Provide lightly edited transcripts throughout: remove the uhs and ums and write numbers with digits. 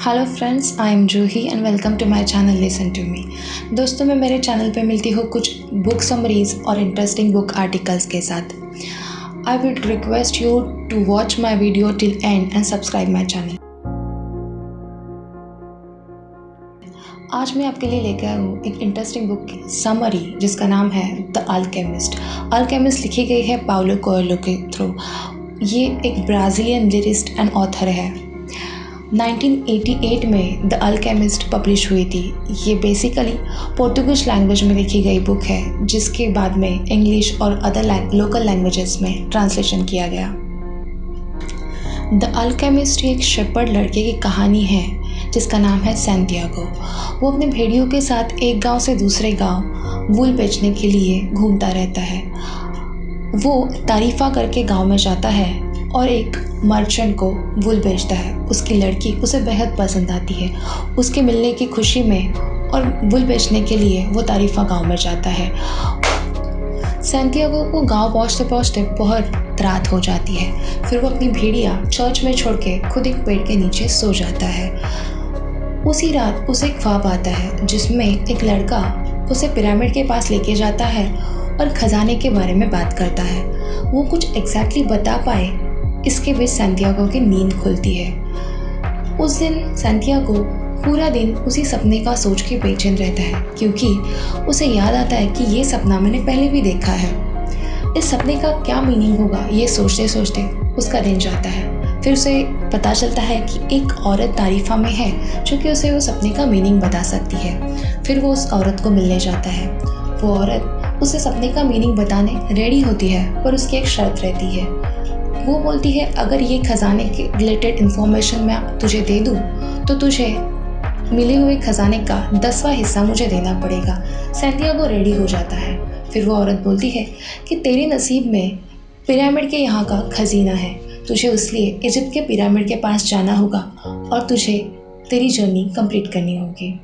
Hello friends, I am Juhi and welcome to my channel listen to me. दोस्तों, मैं मेरे channel पे मिलती हूँ कुछ बुक समरीज और इंटरेस्टिंग बुक आर्टिकल्स के साथ। I would request you to watch my video till end and subscribe my channel. आज मैं आपके लिए लेकर आई हूँ एक इंटरेस्टिंग बुक की समरी जिसका नाम है द अल्केमिस्ट। अल्केमिस्ट लिखी गई है पाउलो कोएल्हो के थ्रू। ये एक ब्राज़ीलियन लिरिस्ट एंड ऑथर है। 1988 में द अल्केमिस्ट पब्लिश हुई थी। ये बेसिकली पोर्टुगीज लैंग्वेज में लिखी गई बुक है, जिसके बाद में इंग्लिश और अदर लोकल लैंग्वेजेस में ट्रांसलेशन किया गया। द अल्केमिस्ट एक शेपर्ड लड़के की कहानी है जिसका नाम है सैंटियागो। वो अपने भेड़ियों के साथ एक गांव से दूसरे गांव वूल बेचने के लिए घूमता रहता है। वो तारीफा करके गांव में जाता है और एक मर्चेंट को वूल बेचता है। उसकी लड़की उसे बेहद पसंद आती है। उसके मिलने की खुशी में और वूल बेचने के लिए वो तारीफा गांव में जाता है। सैंटियागो को गांव पहुंचते पहुंचते बहुत रात हो जाती है। फिर वो अपनी भेड़िया चर्च में छोड़ के खुद एक पेड़ के नीचे सो जाता है। उसी रात उसे एक ख्वाब आता है जिसमें एक लड़का उसे पिरामिड के पास लेके जाता है और खजाने के बारे में बात करता है। वो कुछ एग्जैक्टली बता पाए इसके बीच सैंटियागो की नींद खुलती है। उस दिन सैंटियागो पूरा दिन उसी सपने का सोच के बेचैन रहता है, क्योंकि उसे याद आता है कि ये सपना मैंने पहले भी देखा है। इस सपने का क्या मीनिंग होगा, ये सोचते सोचते उसका दिन जाता है। फिर उसे पता चलता है कि एक औरत तारीफा में है जो कि उसे वो सपने का मीनिंग बता सकती है। फिर वो उस औरत को मिलने जाता है। वो औरत उसे सपने का मीनिंग बताने रेडी होती है, पर उसकी एक शर्त रहती है। वो बोलती है, अगर ये खजाने के रिलेटेड इंफॉर्मेशन मैं तुझे दे दूँ तो तुझे मिले हुए खजाने का 10वां हिस्सा मुझे देना पड़ेगा। सैंटियागो रेडी हो जाता है। फिर वो औरत बोलती है कि तेरे नसीब में पिरामिड के यहाँ का खजीना है, तुझे इसलिए इजिप्ट के पिरामिड के पास जाना होगा और तुझे तेरी जर्नी कंप्लीट करनी होगी।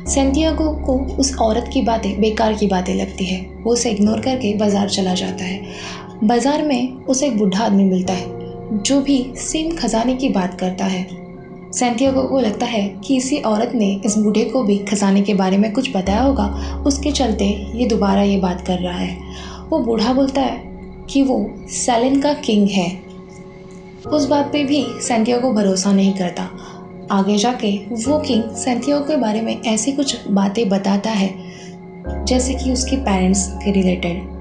सैंटियागो को उस औरत की बातें बेकार की बातें लगती है। वो उसे इग्नोर करके बाजार चला जाता है। बाजार में उसे एक बूढ़ा आदमी मिलता है जो भी सेम खजाने की बात करता है। सैंटियागो को लगता है कि इसी औरत ने इस बूढ़े को भी खजाने के बारे में कुछ बताया होगा, उसके चलते ये दोबारा ये बात कर रहा है। वो बूढ़ा बोलता है कि वो सैलिन का किंग है। उस बात पे भी सैंटियागो भरोसा नहीं करता। आगे जाके वो किंग सैंटियागो के बारे में ऐसी कुछ बातें बताता है जैसे कि उसके पेरेंट्स के रिलेटेड।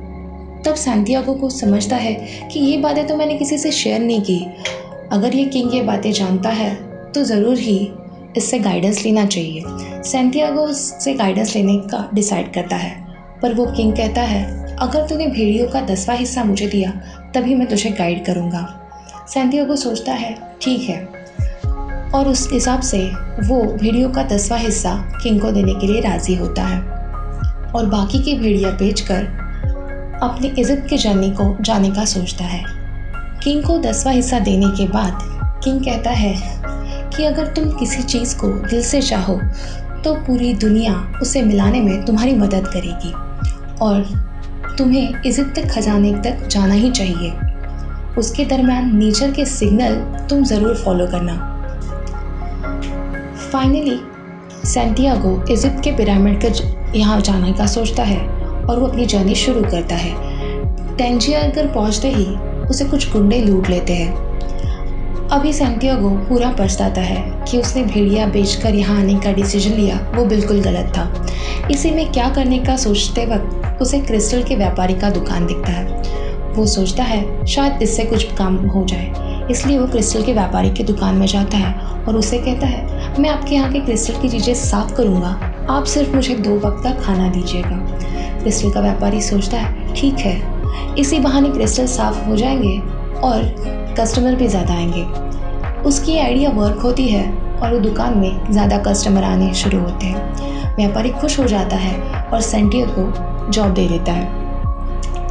तब सैंटियागो को समझता है कि ये बातें तो मैंने किसी से शेयर नहीं की। अगर ये किंग ये बातें जानता है तो ज़रूर ही इससे गाइडेंस लेना चाहिए। सैंटियागो से गाइडेंस लेने का डिसाइड करता है, पर वो किंग कहता है, अगर तूने भेड़ियों का 10वां हिस्सा मुझे दिया तभी मैं तुझे गाइड करूँगा। सैंटियागो सोचता है ठीक है, और उस हिसाब से वो भेड़ियों का 10वां हिस्सा किंग को देने के लिए राज़ी होता है और बाकी की भेड़िया बेचकर अपनी इजिप्ट की जर्नी को जाने का सोचता है। किंग को 10वां हिस्सा देने के बाद किंग कहता है कि अगर तुम किसी चीज़ को दिल से चाहो तो पूरी दुनिया उसे मिलाने में तुम्हारी मदद करेगी और तुम्हें इजिप्ट तक खजाने तक जाना ही चाहिए। उसके दरमियान नेचर के सिग्नल तुम ज़रूर फॉलो करना। फाइनली सैंटियागो इजिप्ट के पिरामिड के यहाँ जाने का सोचता है और वो अपनी जर्नी शुरू करता है। टैंजियर पहुँचते ही उसे कुछ गुंडे लूट लेते हैं। अभी सैंटियागो पूरा पछताता है कि उसने भेड़िया बेचकर यहाँ आने का डिसीजन लिया, वो बिल्कुल गलत था। इसी में क्या करने का सोचते वक्त उसे क्रिस्टल के व्यापारी का दुकान दिखता है। वो सोचता है शायद इससे कुछ काम हो जाए, इसलिए वो क्रिस्टल के व्यापारी की दुकान में जाता है और उसे कहता है, मैं आपके यहाँ के क्रिस्टल की चीज़ें साफ़ करूँगा, आप सिर्फ मुझे 2 वक्त का खाना दीजिएगा। क्रिस्टल का व्यापारी सोचता है ठीक है, इसी बहाने क्रिस्टल साफ़ हो जाएंगे और कस्टमर भी ज़्यादा आएंगे। उसकी आइडिया वर्क होती है और वो दुकान में ज़्यादा कस्टमर आने शुरू होते हैं। व्यापारी खुश हो जाता है और सैंटियागो को जॉब दे देता है।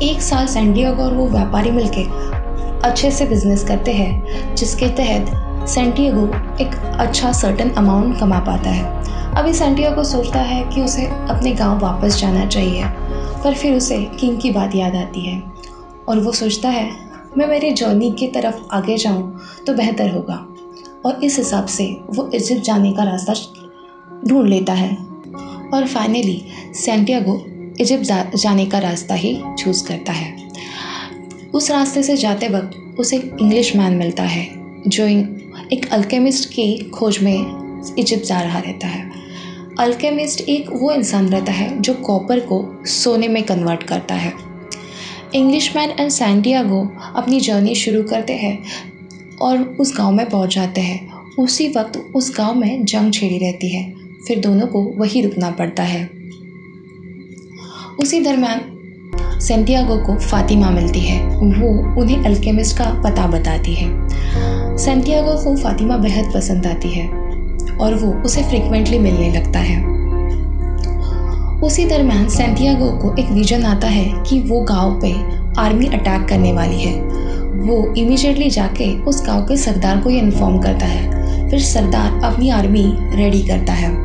1 साल सैंटियागो और वो व्यापारी मिलकर अच्छे से बिजनेस करते हैं, जिसके तहत सैंटियागो एक अच्छा सर्टेन अमाउंट कमा पाता है। अभी सैंटियागो सोचता है कि उसे अपने गांव वापस जाना चाहिए, पर फिर उसे किंग की बात याद आती है और वो सोचता है मैं मेरी जर्नी की तरफ आगे जाऊं तो बेहतर होगा। और इस हिसाब से वो इजिप्ट जाने का रास्ता ढूंढ लेता है और फाइनली सैंटियागो इजिप्ट जाने का रास्ता ही चूज़ करता है। उस रास्ते से जाते वक्त उसे एक इंग्लिश मैन मिलता है जो एक अल्केमिस्ट की खोज में इजिप्ट जा रहा रहता है। अल्केमिस्ट एक वो इंसान रहता है जो कॉपर को सोने में कन्वर्ट करता है। इंग्लिशमैन एंड सैंटियागो अपनी जर्नी शुरू करते हैं और उस गांव में पहुंच जाते हैं। उसी वक्त उस गांव में जंग छिड़ी रहती है, फिर दोनों को वहीं रुकना पड़ता है। उसी दरमियान सैंटियागो को फातिमा मिलती है, वो उन्हें अल्केमिस्ट का पता बताती है। सैंटियागो को फातिमा बेहद पसंद आती है और वो उसे फ्रीक्वेंटली मिलने लगता है। उसी दरमियान सैंटियागो को एक विजन आता है कि वो गांव पे आर्मी अटैक करने वाली है। वो इमीडिएटली जाके उस गांव के सरदार को ये इन्फॉर्म करता है। फिर सरदार अपनी आर्मी रेडी करता है।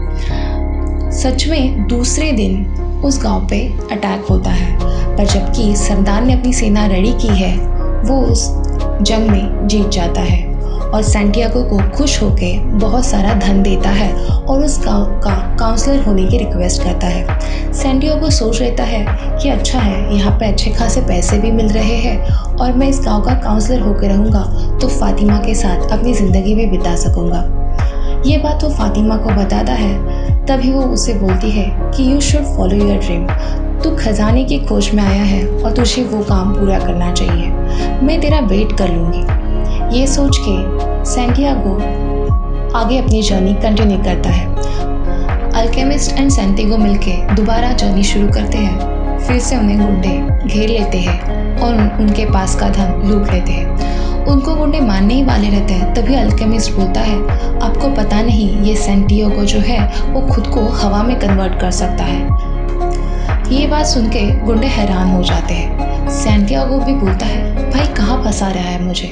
सच में दूसरे दिन उस गांव पे अटैक होता है, पर जबकि सरदार ने अपनी सेना रेडी की है, वो उस जंग में जीत जाता है और सैंटियागो को खुश होके बहुत सारा धन देता है और उस गांव का काउंसलर होने की रिक्वेस्ट करता है। सैंटियागो सोच लेता है कि अच्छा है, यहाँ पे अच्छे खासे पैसे भी मिल रहे हैं और मैं इस गांव का काउंसलर होकर रहूँगा तो फातिमा के साथ अपनी ज़िंदगी भी बिता सकूँगा। ये बात वो फातिमा को बताता है। तभी वो उसे बोलती है कि you should follow your dream. तू खजाने की खोज में आया है और तुझे वो काम पूरा करना चाहिए। मैं तेरा वेट कर लूँगी। ये सोच के सैंटियागो आगे अपनी जर्नी कंटिन्यू करता है। अल्केमिस्ट एंड सैंटियागो मिलके दोबारा जर्नी शुरू करते हैं। फिर से उन्हें गुंडे घेर लेते हैं और उनके पास का धन लूट लेते हैं। उनको गुंडे मारने ही वाले रहते हैं। तभी अल्केमिस्ट बोलता है, आपको पता नहीं ये सैंटियागो जो है वो खुद को हवा में कन्वर्ट कर सकता है। ये बात सुन के गुंडे हैरान हो जाते हैं। सैंटियागो भी बोलता है, भाई कहाँ फंसा रहा है मुझे।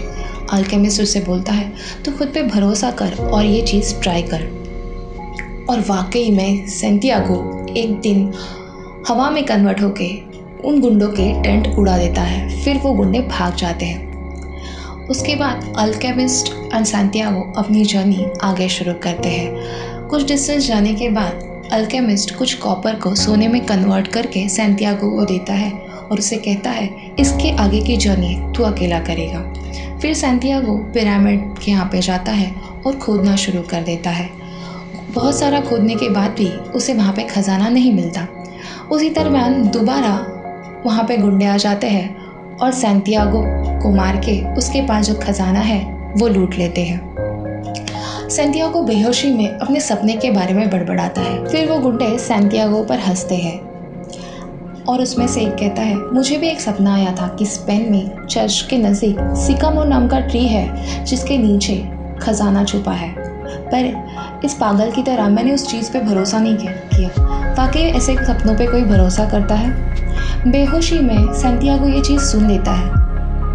अल्केमिस्ट उससे बोलता है, तो खुद पे भरोसा कर और ये चीज़ ट्राई कर। और वाकई में सैंटियागो एक दिन हवा में कन्वर्ट होके उन गुंडों के टेंट उड़ा देता है। फिर वो गुंडे भाग जाते हैं। उसके बाद अल्केमिस्ट एंड सैंटियागो अपनी जर्नी आगे शुरू करते हैं। कुछ डिस्टेंस जाने के बाद अल्केमिस्ट कुछ कॉपर को सोने में कन्वर्ट करके सैंटियागो को देता है और उसे कहता है, इसके आगे की जर्नी तू अकेला करेगा। फिर सैंटियागो पिरामिड के यहाँ पे जाता है और खोदना शुरू कर देता है। बहुत सारा खोदने के बाद भी उसे वहाँ पे खजाना नहीं मिलता। उसी दरम्यान दोबारा वहाँ पे गुंडे आ जाते हैं और सैंटियागो को मार के उसके पास जो खजाना है वो लूट लेते हैं। सैंटियागो बेहोशी में अपने सपने के बारे में बड़बड़ाता है। फिर वो गुंडे सैंटियागो पर हंसते हैं और उसमें से एक कहता है, मुझे भी एक सपना आया था कि स्पेन में चर्च के नज़दीक सिकामोर नाम का ट्री है जिसके नीचे खजाना छुपा है, पर इस पागल की तरह मैंने उस चीज़ पे भरोसा नहीं किया। वाकई ऐसे सपनों पे कोई भरोसा करता है। बेहोशी में सैंटियागो ये चीज़ सुन लेता है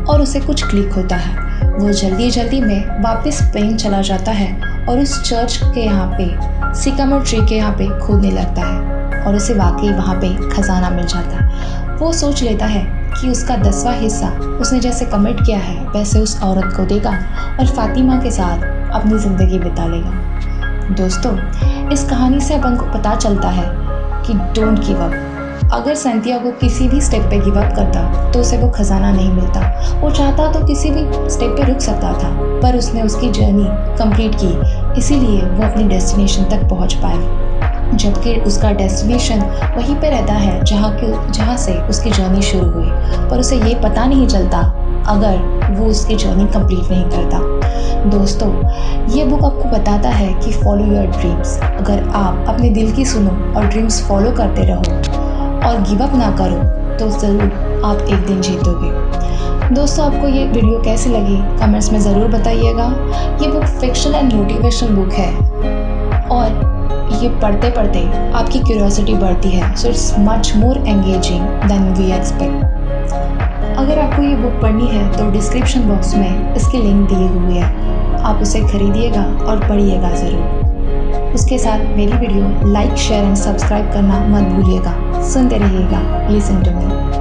और उसे कुछ क्लिक होता है। वो जल्दी जल्दी में वापस स्पेन चला जाता है और उस चर्च के यहाँ पे सिकामोर ट्री के यहाँ पे खोदने लगता है और उसे वाकई वहाँ पे खजाना मिल जाता है। वो सोच लेता है कि उसका 10वां हिस्सा उसने जैसे कमिट किया है वैसे उस औरत को देगा और फातिमा के साथ अपनी ज़िंदगी बिता लेगा। दोस्तों, इस कहानी से अपन को पता चलता है कि डोंट गिव अप। अगर सैंटियागो किसी भी स्टेप पे गिव अप करता तो उसे वो खजाना नहीं मिलता। वो चाहता तो किसी भी स्टेप पे रुक सकता था, पर उसने उसकी जर्नी कंप्लीट की, इसीलिए वो अपनी डेस्टिनेशन तक पहुंच पाया। जबकि उसका डेस्टिनेशन वहीं पे रहता है जहाँ से उसकी जर्नी शुरू हुई, पर उसे ये पता नहीं चलता अगर वो उसकी जर्नी कंप्लीट नहीं करता। दोस्तों, ये बुक आपको बताता है कि फॉलो योर ड्रीम्स। अगर आप अपने दिल की सुनो और ड्रीम्स फॉलो करते रहो और गिव अप ना करो तो ज़रूर आप एक दिन जीतोगे। दोस्तों, आपको ये वीडियो कैसी लगी कमेंट्स में ज़रूर बताइएगा। ये book fictional and motivational book है और ये पढ़ते पढ़ते आपकी क्यूरियोसिटी बढ़ती है। So it's much more engaging than we expect. अगर आपको ये बुक पढ़नी है तो डिस्क्रिप्शन बॉक्स में इसकी लिंक दी हुई है, आप उसे खरीदिएगा और पढ़िएगा ज़रूर। उसके साथ मेरी video like, share and subscribe करना मत भूलिएगा। सुनते रहिएगा लिसन टू मी।